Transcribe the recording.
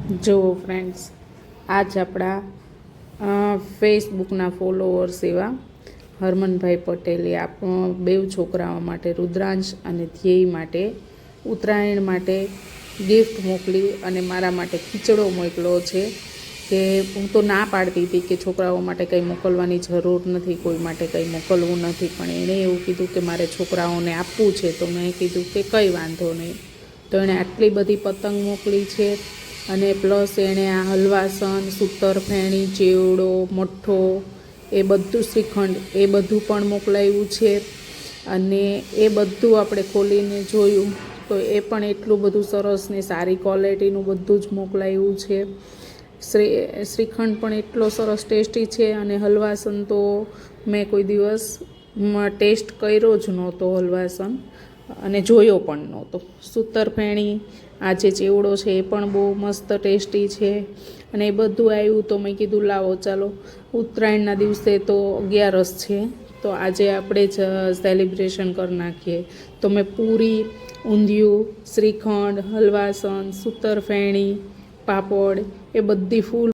જો ફ્રેન્ડ્સ, આજ આપણા ફેસબુકના ફોલોઅર્સ એવા હરમનભાઈ પટેલે બેવ છોકરાઓ માટે રુદ્રાંશ અને ધ્યેય માટે ઉત્તરાયણ માટે ગિફ્ટ મોકલી અને મારા માટે ખીચડો મોકલ્યો છે કે હું તો ના પાડતી હતી કે છોકરાઓ માટે કંઈ મોકલવાની જરૂર નથી, કોઈ માટે કંઈ મોકલવું નથી, પણ એણે એવું કીધું કે મારે છોકરાઓને આપવું છે. તો મેં કીધું કે કંઈ વાંધો નહીં. તો એણે આટલી બધી પતંગ મોકલી છે અને પ્લસ એણે આ હલવાસન, સૂતરફેણી, ચેવડો, મઠ્ઠો, એ બધું શ્રીખંડ એ બધું પણ મોકલાવ્યું છે. અને એ બધું આપણે ખોલીને જોયું તો એ પણ એટલું બધું સરસ ને સારી ક્વોલિટીનું બધું જ મોકલાવ્યું છે. શ્રીખંડ પણ એટલો સરસ ટેસ્ટી છે અને હલવાસન તો મેં કોઈ દિવસ ટેસ્ટ કર્યો જ નહોતો હલવાસન અને જોયો પણ નહોતો. સૂતરફેણી, આ જે ચેવડો છે એ પણ બહુ મસ્ત ટેસ્ટી છે. અને એ બધું આવ્યું તો મેં કીધું લાવો ચાલો ઉત્તરાયણના દિવસે તો 11 છે, તો આજે આપણે જ સેલિબ્રેશન કરી નાખીએ. તો મેં પૂરી, ઊંધિયું, શ્રીખંડ, હલવાસન, સૂતરફેણી, પાપડ એ બધી ફૂલ